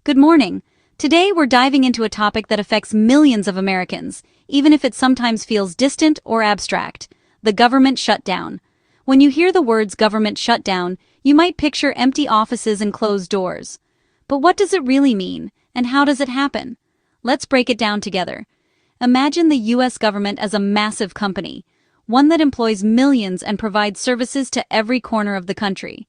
Good morning. Today we're diving into a topic that affects millions of Americans, even if it sometimes feels distant or abstract: the government shutdown. When you hear the words government shutdown, you might picture empty offices and closed doors. But what does it really mean, and how does it happen? Let's break it down together. Imagine the US government as a massive company, one that employs millions and provides services to every corner of the country.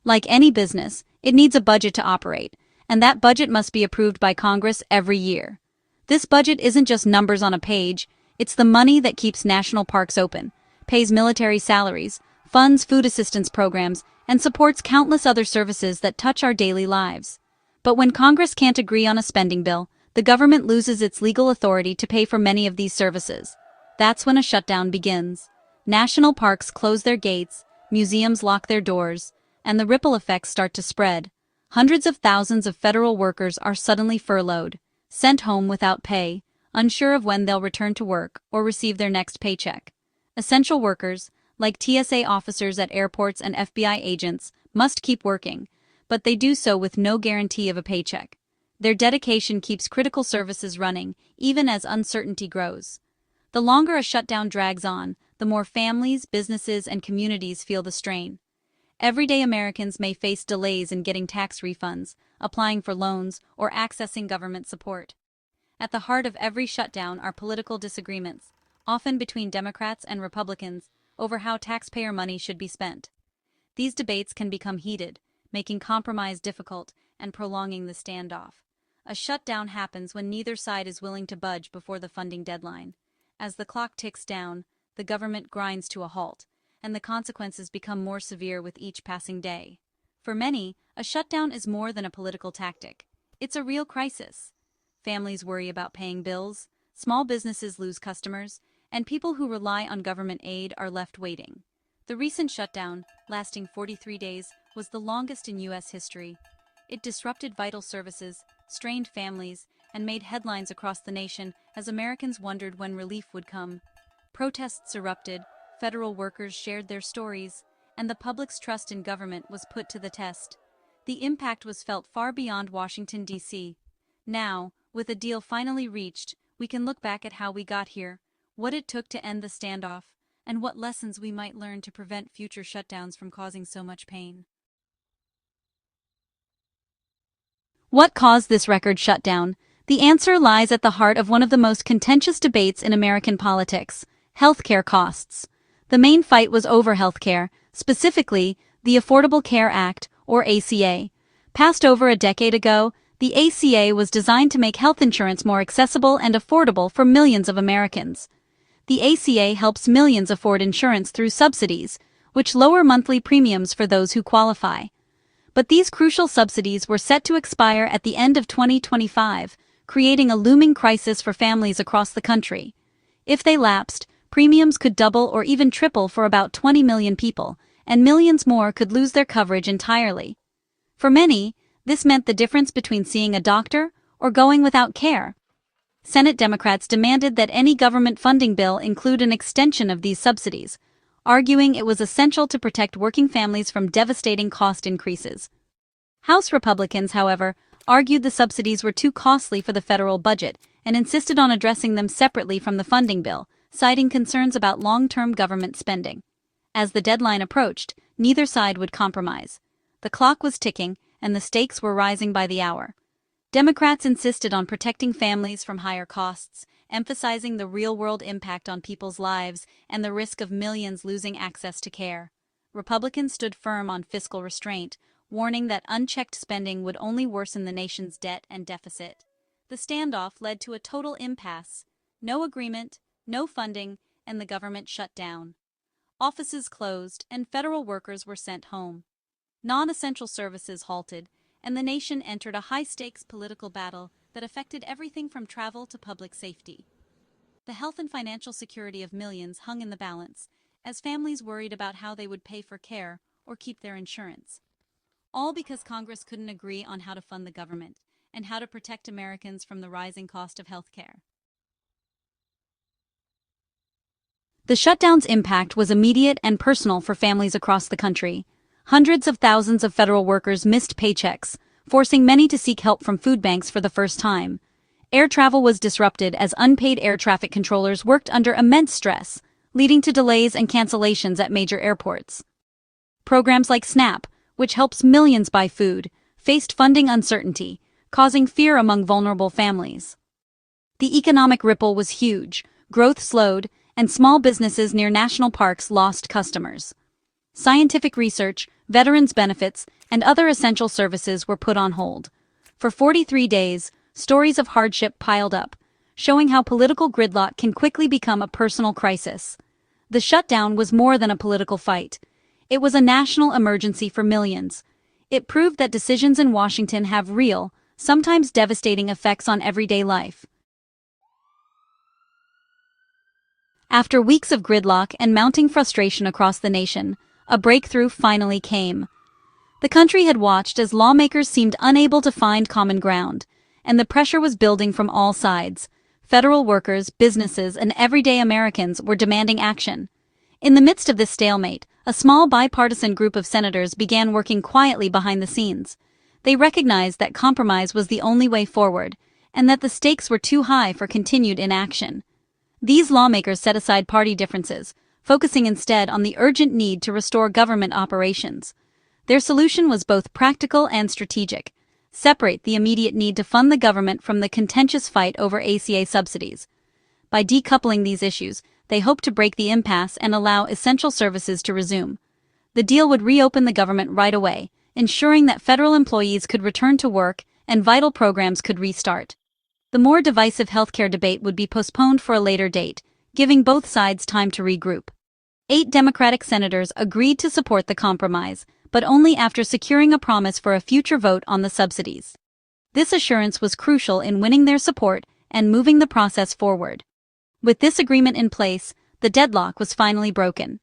Like any business, it needs a budget to operate, and that budget must be approved by Congress every year. This budget isn't just numbers on a page, it's the money that keeps national parks open, pays military salaries, funds food assistance programs, and supports countless other services that touch our daily lives. But when Congress can't agree on a spending bill, the government loses its legal authority to pay for many of these services. That's when a shutdown begins. National parks close their gates, museums lock their doors, and the ripple effects start to spread. Hundreds of thousands of federal workers are suddenly furloughed, sent home without pay, unsure of when they'll return to work or receive their next paycheck. Essential workers, like TSA officers at airports and FBI agents, must keep working, but they do so with no guarantee of a paycheck. Their dedication keeps critical services running, even as uncertainty grows. The longer a shutdown drags on, the more families, businesses, and communities feel the strain. Everyday Americans may face delays in getting tax refunds, applying for loans, or accessing government support. At the heart of every shutdown are political disagreements, often between Democrats and Republicans, over how taxpayer money should be spent. These debates can become heated, making compromise difficult and prolonging the standoff. A shutdown happens when neither side is willing to budge before the funding deadline. As the clock ticks down, the government grinds to a halt, and the consequences become more severe with each passing day. For many, a shutdown is more than a political tactic. It's a real crisis. Families worry about paying bills, small businesses lose customers, and people who rely on government aid are left waiting. The recent shutdown, lasting 43 days, was the longest in U.S. history. It disrupted vital services, strained families, and made headlines across the nation as Americans wondered when relief would come. Protests erupted, federal workers shared their stories, and the public's trust in government was put to the test. The impact was felt far beyond Washington, D.C. Now, with a deal finally reached, we can look back at how we got here, what it took to end the standoff, and what lessons we might learn to prevent future shutdowns from causing so much pain. What caused this record shutdown? The answer lies at the heart of one of the most contentious debates in American politics: healthcare costs. The main fight was over healthcare, specifically the Affordable Care Act, or ACA. Passed over a decade ago, the ACA was designed to make health insurance more accessible and affordable for millions of Americans. The ACA helps millions afford insurance through subsidies, which lower monthly premiums for those who qualify. But these crucial subsidies were set to expire at the end of 2025, creating a looming crisis for families across the country. If they lapsed, premiums could double or even triple for about 20 million people, and millions more could lose their coverage entirely. For many, this meant the difference between seeing a doctor or going without care. Senate Democrats demanded that any government funding bill include an extension of these subsidies, arguing it was essential to protect working families from devastating cost increases. House Republicans, however, argued the subsidies were too costly for the federal budget and insisted on addressing them separately from the funding bill, citing concerns about long-term government spending. As the deadline approached, neither side would compromise. The clock was ticking, and the stakes were rising by the hour. Democrats insisted on protecting families from higher costs, emphasizing the real-world impact on people's lives and the risk of millions losing access to care. Republicans stood firm on fiscal restraint, warning that unchecked spending would only worsen the nation's debt and deficit. The standoff led to a total impasse: no agreement, no funding, and the government shut down. Offices closed, and federal workers were sent home. Non-essential services halted, and the nation entered a high-stakes political battle that affected everything from travel to public safety. The health and financial security of millions hung in the balance, as families worried about how they would pay for care or keep their insurance. All because Congress couldn't agree on how to fund the government and how to protect Americans from the rising cost of health care. The shutdown's impact was immediate and personal for families across the country. Hundreds of thousands of federal workers missed paychecks, forcing many to seek help from food banks for the first time. Air travel was disrupted as unpaid air traffic controllers worked under immense stress, leading to delays and cancellations at major airports. Programs like SNAP, which helps millions buy food, faced funding uncertainty, causing fear among vulnerable families. The economic ripple was huge, growth slowed, and small businesses near national parks lost customers. Scientific research, veterans' benefits, and other essential services were put on hold. For 43 days, stories of hardship piled up, showing how political gridlock can quickly become a personal crisis. The shutdown was more than a political fight. It was a national emergency for millions. It proved that decisions in Washington have real, sometimes devastating effects on everyday life. After weeks of gridlock and mounting frustration across the nation, a breakthrough finally came. The country had watched as lawmakers seemed unable to find common ground, and the pressure was building from all sides. Federal workers, businesses, and everyday Americans were demanding action. In the midst of this stalemate, a small bipartisan group of senators began working quietly behind the scenes. They recognized that compromise was the only way forward, and that the stakes were too high for continued inaction. These lawmakers set aside party differences, focusing instead on the urgent need to restore government operations. Their solution was both practical and strategic: separate the immediate need to fund the government from the contentious fight over ACA subsidies. By decoupling these issues, they hoped to break the impasse and allow essential services to resume. The deal would reopen the government right away, ensuring that federal employees could return to work and vital programs could restart. The more divisive healthcare debate would be postponed for a later date, giving both sides time to regroup. 8 Democratic senators agreed to support the compromise, but only after securing a promise for a future vote on the subsidies. This assurance was crucial in winning their support and moving the process forward. With this agreement in place, the deadlock was finally broken.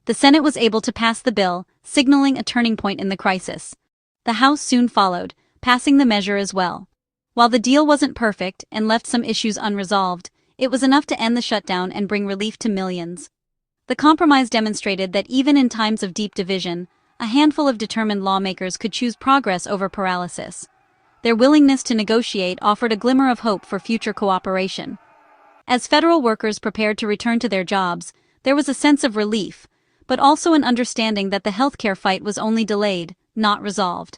The Senate was able to pass the bill, signaling a turning point in the crisis. The House soon followed, passing the measure as well. While the deal wasn't perfect and left some issues unresolved, it was enough to end the shutdown and bring relief to millions. The compromise demonstrated that even in times of deep division, a handful of determined lawmakers could choose progress over paralysis. Their willingness to negotiate offered a glimmer of hope for future cooperation. As federal workers prepared to return to their jobs, there was a sense of relief, but also an understanding that the healthcare fight was only delayed, not resolved.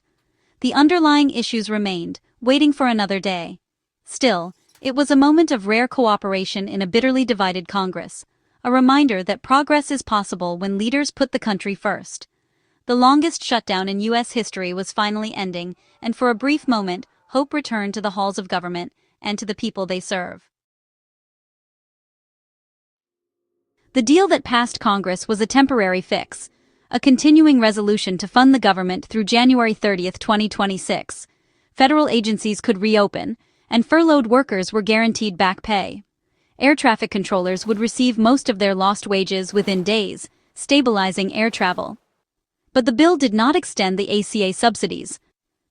The underlying issues remained, waiting for another day. Still, it was a moment of rare cooperation in a bitterly divided Congress, a reminder that progress is possible when leaders put the country first. The longest shutdown in U.S. history was finally ending, and for a brief moment, hope returned to the halls of government and to the people they serve. The deal that passed Congress was a temporary fix, a continuing resolution to fund the government through January 30, 2026. Federal agencies could reopen, and furloughed workers were guaranteed back pay. Air traffic controllers would receive most of their lost wages within days, stabilizing air travel. But the bill did not extend the ACA subsidies,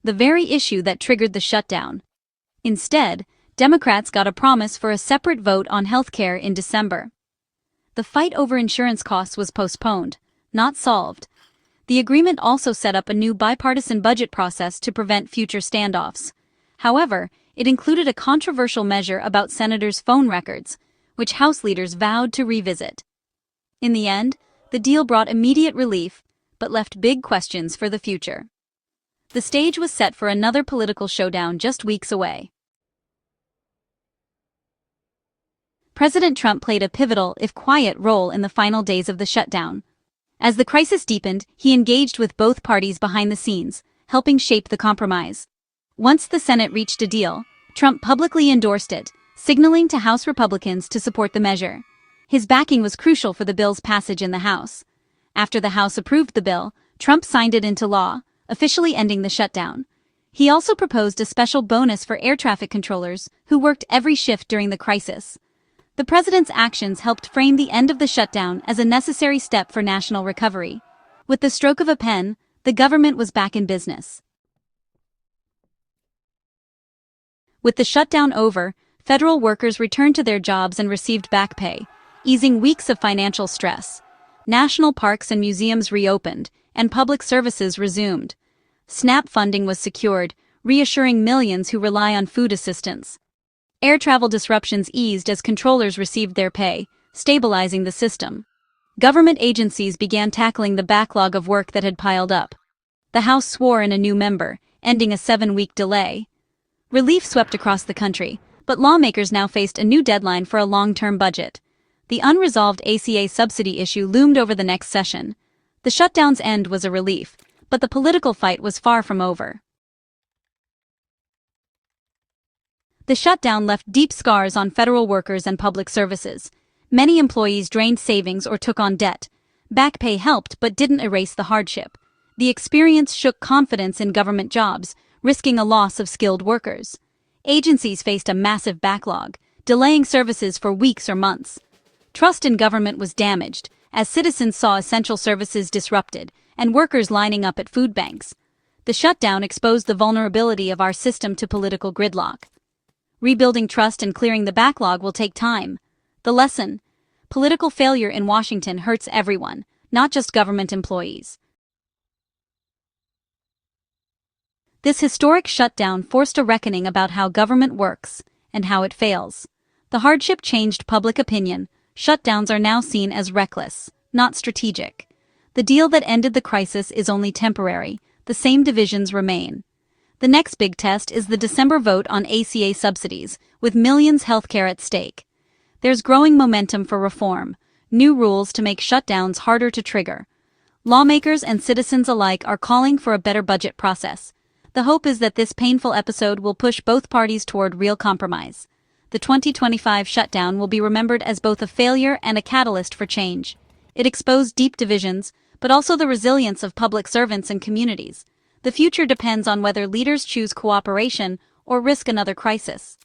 the very issue that triggered the shutdown. Instead, Democrats got a promise for a separate vote on health care in December. The fight over insurance costs was postponed, not solved. The agreement also set up a new bipartisan budget process to prevent future standoffs. However, it included a controversial measure about senators' phone records, which House leaders vowed to revisit. In the end, the deal brought immediate relief, but left big questions for the future. The stage was set for another political showdown just weeks away. President Trump played a pivotal, if quiet, role in the final days of the shutdown. As the crisis deepened, he engaged with both parties behind the scenes, helping shape the compromise. Once the Senate reached a deal, Trump publicly endorsed it, signaling to House Republicans to support the measure. His backing was crucial for the bill's passage in the House. After the House approved the bill, Trump signed it into law, officially ending the shutdown. He also proposed a special bonus for air traffic controllers who worked every shift during the crisis. The president's actions helped frame the end of the shutdown as a necessary step for national recovery. With the stroke of a pen, the government was back in business. With the shutdown over, federal workers returned to their jobs and received back pay, easing weeks of financial stress. National parks and museums reopened, and public services resumed. SNAP funding was secured, reassuring millions who rely on food assistance. Air travel disruptions eased as controllers received their pay, stabilizing the system. Government agencies began tackling the backlog of work that had piled up. The House swore in a new member, ending a 7-week delay. Relief swept across the country, but lawmakers now faced a new deadline for a long-term budget. The unresolved ACA subsidy issue loomed over the next session. The shutdown's end was a relief, but the political fight was far from over. The shutdown left deep scars on federal workers and public services. Many employees drained savings or took on debt. Back pay helped but didn't erase the hardship. The experience shook confidence in government jobs, risking a loss of skilled workers. Agencies faced a massive backlog, delaying services for weeks or months. Trust in government was damaged, as citizens saw essential services disrupted and workers lining up at food banks. The shutdown exposed the vulnerability of our system to political gridlock. Rebuilding trust and clearing the backlog will take time. The lesson: political failure in Washington hurts everyone, not just government employees. This historic shutdown forced a reckoning about how government works and how it fails. The hardship changed public opinion. Shutdowns are now seen as reckless, not strategic. The deal that ended the crisis is only temporary. The same divisions remain. The next big test is the December vote on ACA subsidies, with millions' healthcare at stake. There's growing momentum for reform, new rules to make shutdowns harder to trigger. Lawmakers and citizens alike are calling for a better budget process. The hope is that this painful episode will push both parties toward real compromise. The 2025 shutdown will be remembered as both a failure and a catalyst for change. It exposed deep divisions, but also the resilience of public servants and communities. The future depends on whether leaders choose cooperation or risk another crisis.